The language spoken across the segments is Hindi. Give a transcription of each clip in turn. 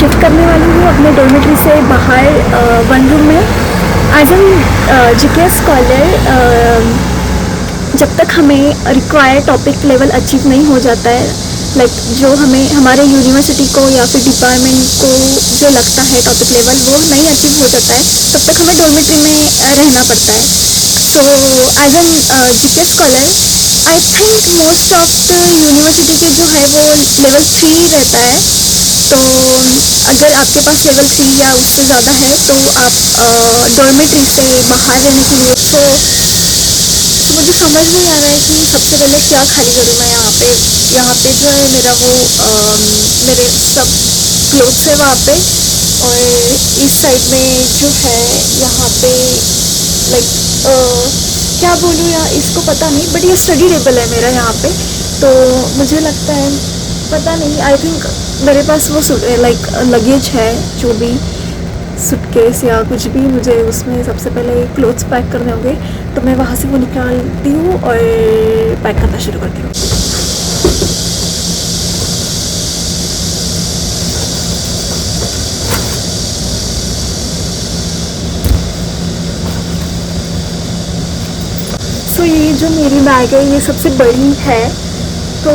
शिफ्ट करने वाली हूँ अपने डॉर्मेट्री से बाहर वन रूम में। एज एन जीके स्कॉलर जब तक हमें रिक्वायर्ड टॉपिक लेवल अचीव नहीं हो जाता है, लाइक जो हमें हमारे यूनिवर्सिटी को या फिर डिपार्टमेंट को जो लगता है टॉपिक लेवल वो नहीं अचीव हो जाता है, तब तक हमें डॉर्मेट्री में रहना पड़ता है। So as an GK scholar I think most of the university के जो है वो लेवल 3 रहता है। तो अगर आपके पास लेवल 3 या उससे ज़्यादा है तो आप डॉर्मेट्री से बाहर रहने के लिए तो मुझे समझ नहीं आ रहा है कि सबसे पहले क्या खाली करूँ मैं यहाँ पे। यहाँ पे जो है मेरा वो मेरे सब क्लोथ्स है वहाँ पे, और इस साइड में जो है यहाँ पे लाइक क्या बोलूँ यार, इसको पता नहीं, बट ये स्टडी टेबल है मेरा यहाँ पे। तो मुझे लगता है पता नहीं, आई थिंक मेरे पास वो लाइक लगेज है, जो भी सूटकेस या कुछ भी, मुझे उसमें सबसे पहले क्लोथ्स पैक करने होंगे। तो मैं वहाँ से वो निकालती हूँ और पैक करना शुरू करती हूँ। सो ये जो मेरी बैग है ये सबसे बड़ी है, तो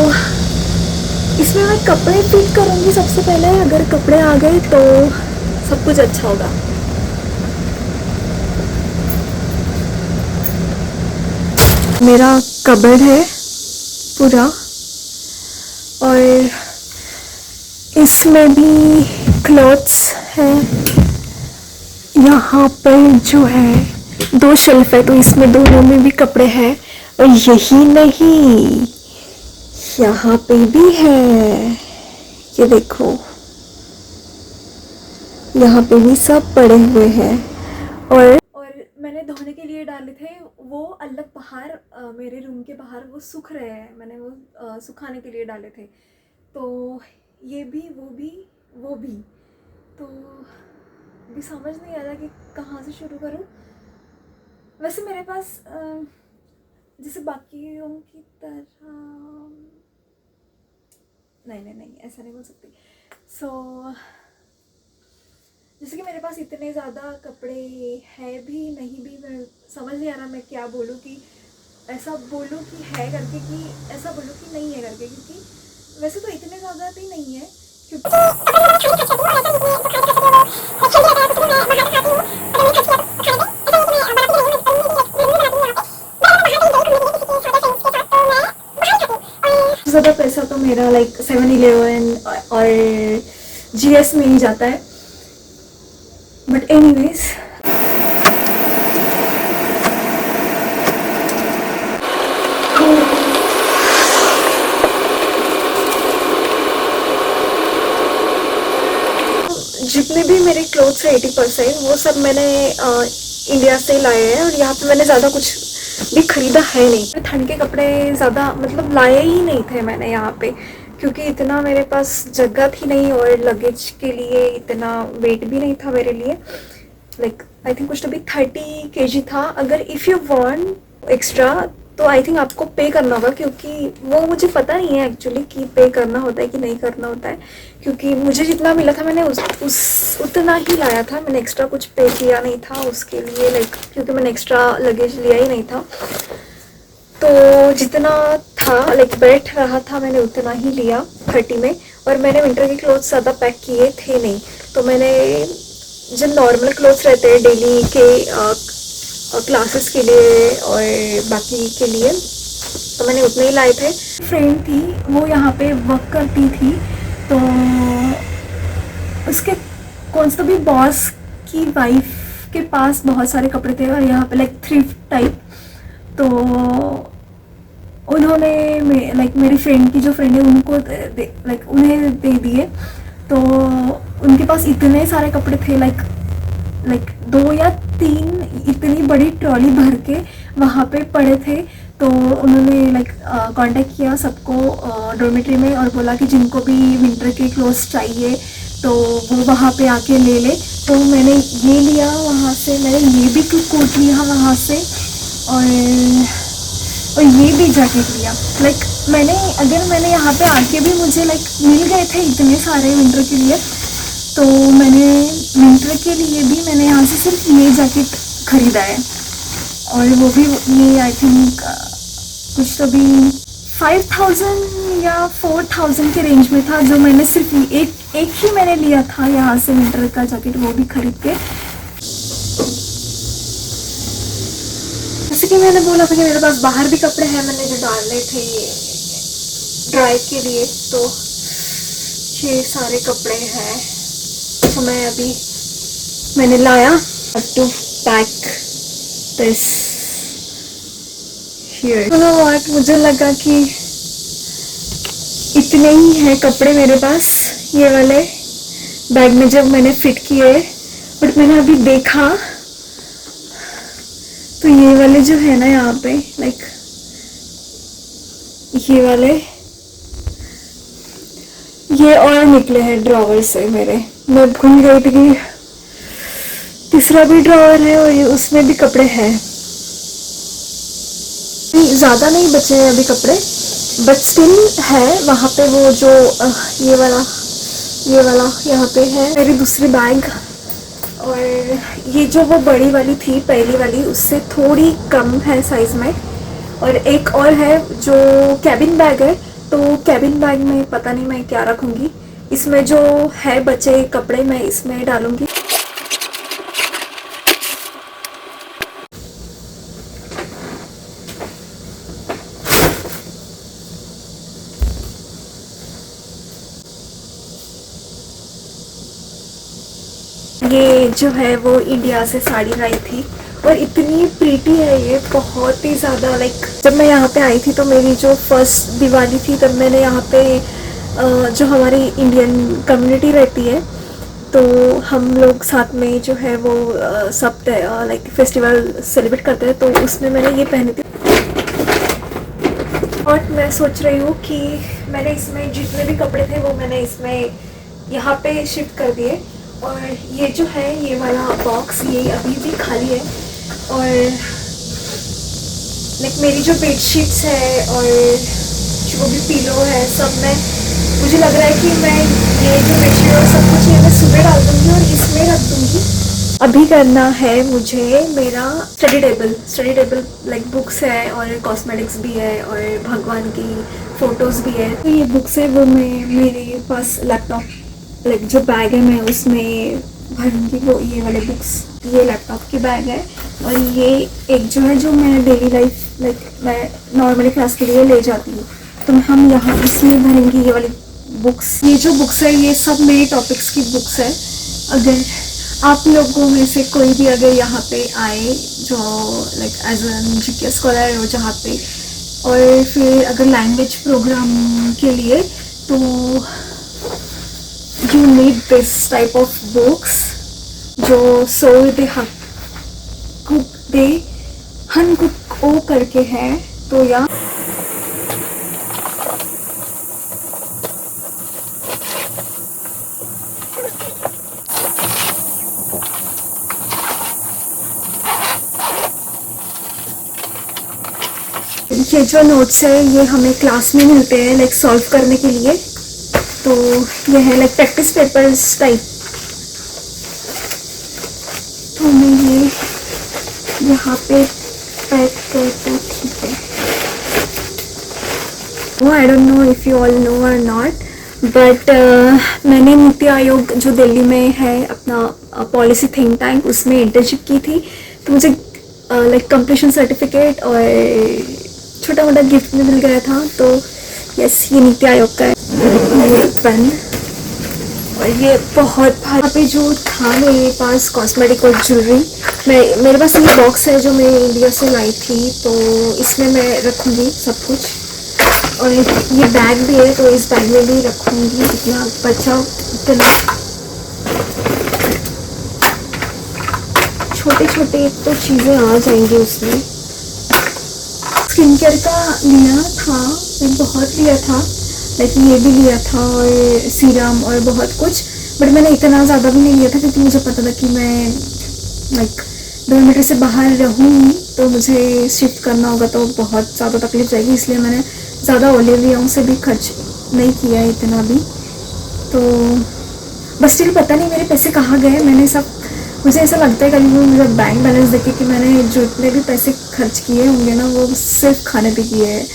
इसमें मैं कपड़े फिट करूँगी सबसे पहले। अगर कपड़े आ गए तो सब कुछ अच्छा होगा। मेरा कबर्ड है पूरा, और इसमें भी क्लॉथ्स है। यहाँ पर जो है 2 शेल्फ है, तो इसमें दोनों में भी कपड़े हैं। और यही नहीं, यहाँ पे भी है, ये देखो, यहाँ पे भी सब पड़े हुए हैं। और मैंने धोने के लिए डाले थे वो अलग बाहर, मेरे रूम के बाहर वो सूख रहे हैं, मैंने वो सुखाने के लिए डाले थे। तो ये भी वो भी तो भी समझ नहीं आ रहा कि कहाँ से शुरू करूँ। वैसे मेरे पास जैसे बाकियों की तरह नहीं ऐसा नहीं बोल सकती। जैसे कि मेरे पास इतने ज़्यादा कपड़े है भी नहीं भी, मैं समझ नहीं आ रहा मैं क्या बोलूँ, कि ऐसा बोलूँ कि है करके, कि ऐसा बोलूँ कि नहीं है करके, क्योंकि वैसे तो इतने ज़्यादा भी नहीं है, ज़्यादा पैसा तो मेरा लाइक 7-Eleven और GS में ही जाता है। बट एनीवेज, जितने भी मेरे क्लोथ्स है 80% वो सब मैंने इंडिया से लाए हैं, और यहाँ पे मैंने ज़्यादा कुछ भी ख़रीदा है नहीं। ठंड के कपड़े ज़्यादा मतलब लाए ही नहीं थे मैंने यहाँ पे, क्योंकि इतना मेरे पास जगह थी नहीं, और लगेज के लिए इतना वेट भी नहीं था मेरे लिए। लाइक आई थिंक कुछ तो भी 30 kg था। अगर इफ़ यू वांट एक्स्ट्रा तो आई थिंक आपको पे करना होगा, क्योंकि वो मुझे पता नहीं है एक्चुअली कि पे करना होता है कि नहीं करना होता है, क्योंकि मुझे जितना मिला था मैंने उतना ही लाया था। मैंने एक्स्ट्रा कुछ पे किया नहीं था उसके लिए, लाइक क्योंकि मैंने एक्स्ट्रा लगेज लिया ही नहीं था। तो जितना था लाइक बैठ रहा था मैंने उतना ही लिया 30 में। और मैंने विंटर के क्लोथ्स ज़्यादा पैक किए थे नहीं, तो मैंने जो नॉर्मल क्लोथ्स रहते हैं डेली के क्लासेस के लिए और बाकी के लिए, तो मैंने उतने ही लाए थे। फ्रेंड थी वो यहाँ पे वर्क करती थी, तो उसके कौन सा भी बॉस की वाइफ के पास बहुत सारे कपड़े थे, और यहाँ पे लाइक थ्रिफ्ट टाइप। तो उन्होंने लाइक मेरी फ्रेंड की जो फ्रेंड है उनको लाइक उन्हें दे दिए। तो उनके पास इतने सारे कपड़े थे, लाइक 2 या 3 इतनी बड़ी ट्रॉली भर के वहाँ पे पड़े थे। तो उन्होंने लाइक कांटेक्ट किया सबको डॉर्मेट्री में, और बोला कि जिनको भी विंटर के क्लोथ्स चाहिए तो वो वहाँ पे आके ले ले। तो मैंने ये लिया वहाँ से, मैंने ये भी कोट लिया वहाँ से, और ये भी जैकेट लिया। लाइक मैंने यहाँ पे आके भी मुझे लाइक मिल गए थे इतने सारे विंटर के लिए, तो मैंने विंटर के लिए भी मैंने यहाँ से सिर्फ ये जैकेट ख़रीदा है, और वो भी ये आई थिंक कुछ तो भी 5000 या 4000 के रेंज में था, जो मैंने सिर्फ एक ही मैंने लिया था यहाँ से विंटर का जैकेट, वो भी खरीद के। जैसे कि मैंने बोला था कि मेरे पास बाहर भी कपड़े हैं मैंने जो डालने थे ड्राई के लिए, तो ये सारे कपड़े हैं तो मैंने लाया to pack this here. What, मुझे लगा कि इतने ही हैं कपड़े मेरे पास ये वाले बैग में जब मैंने फिट किए, बट मैंने अभी देखा तो ये वाले जो है ना यहाँ पे लाइक ये वाले ये और निकले हैं ड्रॉवर से मेरे। मैं भूल गई थी कि तीसरा भी ड्रॉवर है और ये उसमें भी कपड़े हैं। ज़्यादा नहीं बचे हैं अभी कपड़े, बट स्टिल है वहाँ पे वो जो ये वाला यहाँ पे है मेरी दूसरी बैग। और ये जो वो बड़ी वाली थी पहली वाली उससे थोड़ी कम है साइज़ में, और एक और है जो कैबिन बैग है, तो कैबिन बैग में पता नहीं मैं क्या रखूँगी। इसमें जो है बचे कपड़े मैं इसमें डालूँगी। ये जो है वो इंडिया से साड़ी लाई थी और इतनी प्रीटी है ये, बहुत ही ज़्यादा। लाइक जब मैं यहाँ पे आई थी तो मेरी जो फर्स्ट दिवाली थी तब मैंने यहाँ पे जो हमारी इंडियन कम्युनिटी रहती है तो हम लोग साथ में जो है वो सब लाइक फेस्टिवल सेलिब्रेट करते हैं, तो उसमें मैंने ये पहनी थी। और मैं सोच रही हूँ कि मैंने इसमें जितने भी कपड़े थे वो मैंने इसमें यहाँ पे शिफ्ट कर दिए। और ये जो है ये वाला बॉक्स ये अभी भी खाली है, और लाइक मेरी जो बेडशीट्स है और जो भी पिलो है सब में मुझे लग रहा है कि मैं ये जो बेडशीट और सब कुछ है मैं सुबह डाल दूँगी और इसमें रख दूँगी। अभी करना है मुझे मेरा स्टडी टेबल लाइक बुक्स है और कॉस्मेटिक्स भी है और भगवान की फ़ोटोज़ भी है। तो ये बुक्स है वो मैं मेरे पास लैपटॉप लाइक जो बैग है मैं उसमें भरूँगी वो ये वाले बुक्स। ये लैपटॉप की बैग है और ये एक जो है जो मैं डेली लाइफ लाइक मैं नॉर्मली क्लास के लिए ले जाती हूँ, तो हम यहाँ इसमें भरेंगे ये वाली बुक्स। ये जो बुक्स है ये सब मेरे टॉपिक्स की बुक्स है। अगर आप लोगों में से कोई भी अगर यहाँ पे आए जो like as an GK scholar हो जहाँ पे, और फिर अगर लैंग्वेज प्रोग्राम के लिए, तो you need this type of books जो सो दे हनकुक ओ करके है। तो या ये जो नोट्स है ये हमें क्लास में मिलते हैं लाइक सॉल्व करने के लिए, तो ये है लाइक प्रैक्टिस पेपर्स टाइप। तो मैं ये यहाँ पे पैक करता, ठीक है। वो I don't know if you all know और नॉट, बट मैंने नीति आयोग जो दिल्ली में है अपना पॉलिसी थिंक टैंक उसमें इंटर्नशिप की थी, तो मुझे लाइक कंप्लीशन सर्टिफिकेट और छोटा मोटा गिफ्ट में मिल गया था। तो यस ये नीति आयोग का है ये पेन। और ये बहुत यहाँ पे जो था मेरे पास कॉस्मेटिक और ज्वेलरी, मेरे पास ये बॉक्स है जो मैं इंडिया से लाई थी, तो इसमें मैं रखूँगी सब कुछ। और ये बैग भी है तो इस बैग में भी रखूँगी, इतना बचा इतना छोटे छोटे तो चीज़ें आ जाएंगी उसमें। स्किन केयर का लिया था, मैं बहुत लिया था, लेकिन ये भी लिया था और सीरम और बहुत कुछ, बट मैंने इतना ज़्यादा भी नहीं लिया था क्योंकि मुझे पता था कि मैं लाइक डॉर्मेटरी से बाहर रहूँगी तो मुझे शिफ्ट करना होगा तो बहुत ज़्यादा तकलीफ जाएगी, इसलिए मैंने ज़्यादा ओलिवियों से भी खर्च नहीं किया है इतना भी। तो बस स्टिल पता नहीं मेरे पैसे कहाँ गए। मैंने सब, मुझे ऐसा लगता है कभी भी मुझे बैंक बैलेंस देखे कि मैंने जितने भी पैसे खर्च किए होंगे ना वो सिर्फ खाने पे किए हैं।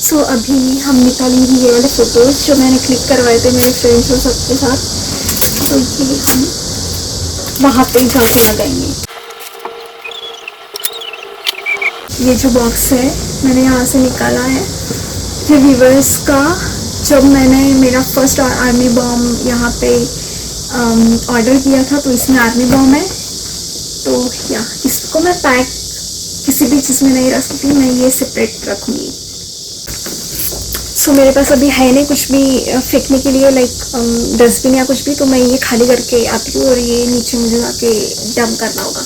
सो अभी हम निकालेंगे ये वाले फ़ोटोज़ जो मैंने क्लिक करवाए थे मेरे फ्रेंड्स और सबके साथ। तो ये हम वहाँ पे जाके लगाएंगे। ये जो बॉक्स है मैंने यहाँ से निकाला है, ये वीवर्स का। जब मैंने मेरा फर्स्ट आर्मी बॉम्ब यहाँ पे ऑर्डर किया था तो इसमें आर्मी बॉम्ब है, तो या इसको मैं पैक किसी भी चीज़ में नहीं रख सकती, मैं ये सेपरेट रखूँगी। सो मेरे पास अभी है नहीं कुछ भी फेंकने के लिए, लाइक डस्टबिन या कुछ भी, तो मैं ये खाली करके आती हूँ और ये नीचे मुझे जाके डंप करना होगा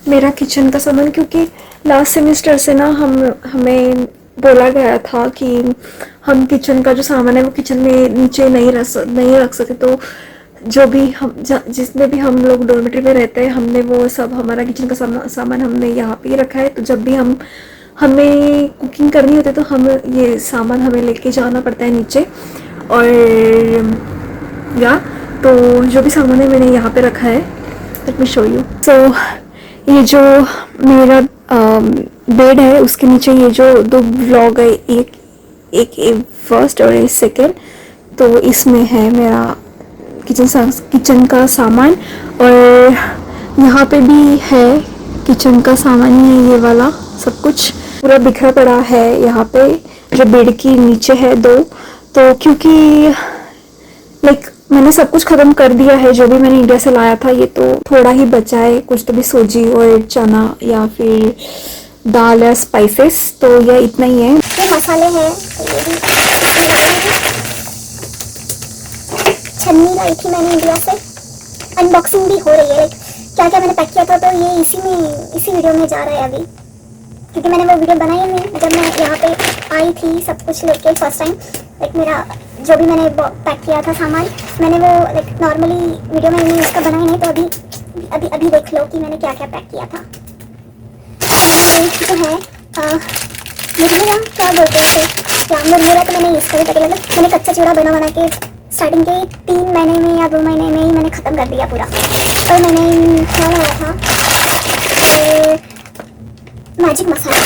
मेरा किचन का सामान। क्योंकि लास्ट सेमेस्टर से ना हमें बोला गया था कि हम किचन का जो सामान है वो किचन में नीचे नहीं रख सकते। तो जो भी हम जिसमें भी हम लोग डॉर्मेट्री में रहते हैं, हमने वो सब हमारा किचन का सामान हमने यहाँ पे ही रखा है। तो जब भी हमें कुकिंग करनी होती है तो हम ये सामान हमें लेके जाना पड़ता है नीचे। और या तो जो भी सामान है मैंने यहाँ पे रखा है, लेट मी शो यू। सो ये जो मेरा बेड है उसके नीचे ये जो दो ब्लॉग है, एक फर्स्ट और एक सेकेंड, तो इसमें है मेरा किचन का सामान। और यहाँ पे भी है किचन का सामान ही, ये वाला सब कुछ पूरा बिखरा पड़ा है यहाँ पे जो बेड की नीचे है दो। तो क्योंकि लाइक मैंने सब कुछ ख़त्म कर दिया है जो भी मैंने इंडिया से लाया था, ये तो थोड़ा ही बचा है, कुछ तो भी सूजी और चना या फिर दाल या स्पाइसेस, तो ये इतना ही है। ये मसाले हैं, छन्नी लाई थी मैंने इंडिया से, अनबॉक्सिंग भी हो रही है। क्या क्या मैंने पैक किया था तो ये इसी वीडियो में जा रहा है अभी, क्योंकि मैंने वो वीडियो बनाई नहीं जब मैं यहाँ पे आई थी सब कुछ लेके फर्स्ट टाइम। लाइक मेरा जो भी मैंने पैक किया था सामान, मैंने वो लाइक नॉर्मली वीडियो में मैंने उसका बनाई नहीं, तो अभी देख लो कि मैंने क्या क्या पैक किया था। तो है मुरमुरा, क्या बोलते हैं उसे, मुरमुरा। तो मैंने इसका भी पैकेट मतलब मैंने कच्चा चिवड़ा बना के स्टार्टिंग के 3 महीने में या 2 महीने में ही मैंने ख़त्म कर दिया पूरा। और मैंने क्या लाया था, मैजिक मसाला।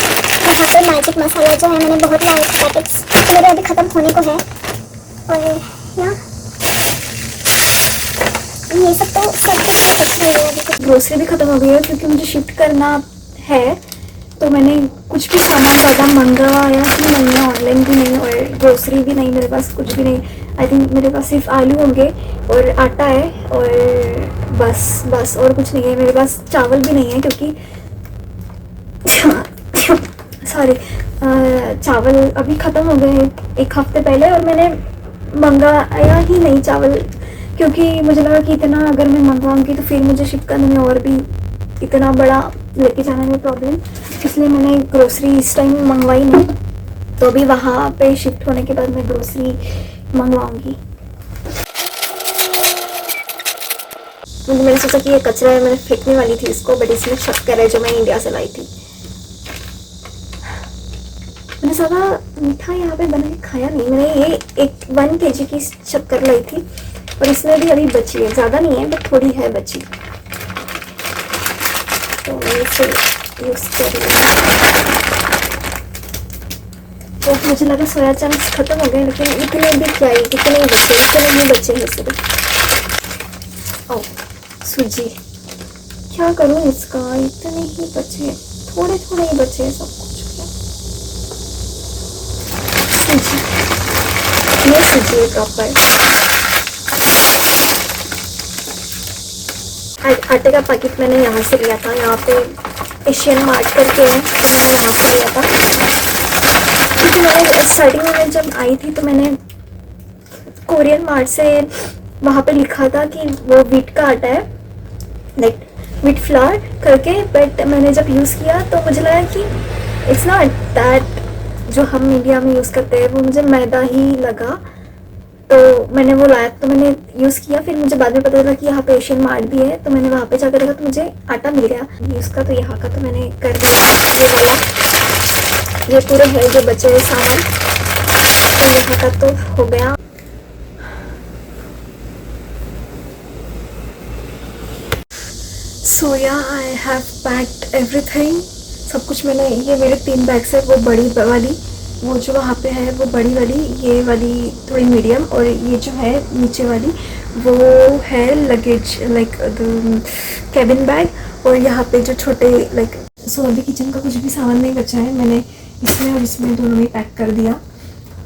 यहाँ पे मैजिक मसाला जो है मैंने बहुत लाए पैकेट्स, तो मेरे अभी ख़त्म होने को है। और यहाँ ये सब तो सब कुछ सच में अभी ग्रोसरी भी ख़त्म हो गई है क्योंकि मुझे शिफ्ट करना है, तो मैंने कुछ भी सामान ज़्यादा मंगवाया ही नहीं है, ऑनलाइन भी नहीं और ग्रोसरी भी नहीं, मेरे पास कुछ भी नहीं। आई थिंक मेरे पास सिर्फ आलू होंगे और आटा है और बस और कुछ नहीं है। मेरे पास चावल भी नहीं है क्योंकि सॉरी चावल अभी ख़त्म हो गए हैं 1 हफ्ते पहले, और मैंने मंगाया ही नहीं चावल, क्योंकि मुझे लगा कि इतना अगर मैं मंगवाऊंगी तो फिर मुझे शिफ्ट करने में और भी इतना बड़ा लेके जाने में प्रॉब्लम, इसलिए मैंने ग्रोसरी इस टाइम मंगवाई नहीं। तो अभी वहाँ पे शिफ्ट होने के बाद मैं ग्रोसरी मंगवाऊंगी। मैंने सोचा कि ये कचरा है, मैंने फेंकने वाली थी इसको, बट इसमें शक्कर है जो मैं इंडिया से लाई थी। मैंने सारा मीठा यहाँ पे बना के खाया नहीं, मैंने ये 1 kg की शक्कर लाई थी और इसमें भी अभी बची है, ज़्यादा नहीं है बट थोड़ी है बची, तो मैं इसे यूज़ कर रही हूँ। तो मुझे लगा सोया चंक्स ख़त्म हो गए, लेकिन इतने भी क्या ही, इतने ही बचे हैं सिर्फ। ओ सूजी, क्या करूँ इसका, इतने ही बचे, थोड़े ही बचे हैं सब कुछ। सूजी, ये सूजी है प्रॉपर। आटे का पैकेट मैंने यहाँ से लिया था, यहाँ पे एशियन मार्ट करके है, तो मैंने यहाँ से लिया था। क्योंकि मैंने स्टार्टिंग में जब आई थी तो मैंने कोरियन मार्ट से वहाँ पे लिखा था कि वो वीट का आटा है, लाइक वीट फ्लावर करके, बट मैंने जब यूज़ किया तो मुझे लगा कि इट्स नॉट दैट जो हम इंडिया में यूज़ करते हैं, वो मुझे मैदा ही लगा। तो मैंने वो लाया, तो मैंने यूज़ किया, फिर मुझे बाद में पता चला कि यहाँ पे एशियन मार्ट भी है, तो मैंने वहाँ पे जाकर देखा तो मुझे आटा मिल गया यूज़ का, तो यहाँ का तो मैंने कर दिया ये वाला। ये पूरे है जो बचे हुए सामान, तो यहाँ का तो हो गया। सो या आई हैव पैक्ड एवरीथिंग। सब कुछ मैंने, ये मेरे 3 बैग्स है, वो बड़ी वाली, वो जो वहाँ पे है वो बड़ी वाली, ये वाली थोड़ी मीडियम, और ये जो है नीचे वाली वो है luggage like the cabin bag. और यहाँ पे जो छोटे लाइक सो अभी किचन का कुछ भी सामान नहीं बचा है, मैंने इसमें और इसमें दोनों में पैक कर दिया।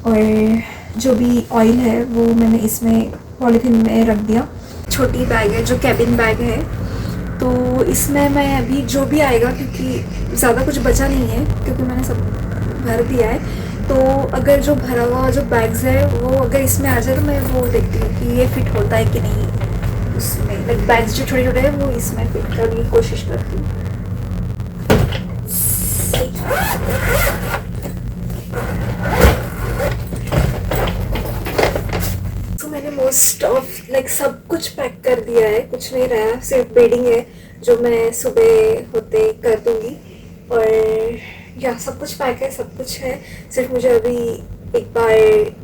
और जो भी ऑयल है वो मैंने इसमें पॉलीथीन में रख दिया। छोटी बैग है जो कैबिन बैग है, तो इसमें मैं अभी जो भी आएगा, क्योंकि ज़्यादा कुछ बचा नहीं है क्योंकि मैंने सब भर दिया है, तो अगर जो भरा हुआ जो बैग्स है वो अगर इसमें आ जाए तो मैं वो देखती हूँ कि ये फिट होता है कि नहीं उसमें, लाइक बैग्स जो छोटे छोटे हैं वो इसमें फिट करने की कोशिश करती हूँ। तो मैंने मोस्ट ऑफ लाइक सब कुछ पैक कर दिया है, कुछ नहीं रहा, सिर्फ बेडिंग है जो मैं सुबह होते कर दूंगी। और या सब कुछ पैक है, सब कुछ है, सिर्फ मुझे अभी एक बार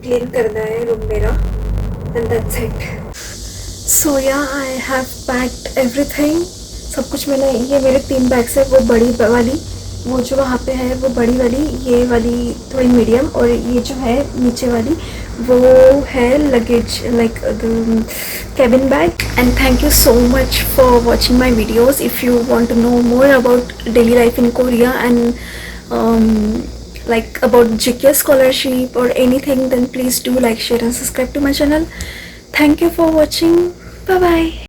क्लीन करना है रूम मेरा, एंड दैट्स इट। सो या आई हैव पैक्ड एवरीथिंग। सब कुछ मैंने, ये मेरे 3 बैग्स है, वो बड़ी वाली, वो जो वहाँ पे है वो बड़ी वाली, ये वाली थोड़ी मीडियम, और ये जो है नीचे वाली वो है luggage like the cabin bag. And thank you so much for watching my videos. If you want to know more about daily life in Korea and like about GK scholarship or anything, then please do like, share and subscribe to my channel. Thank you for watching. Bye bye.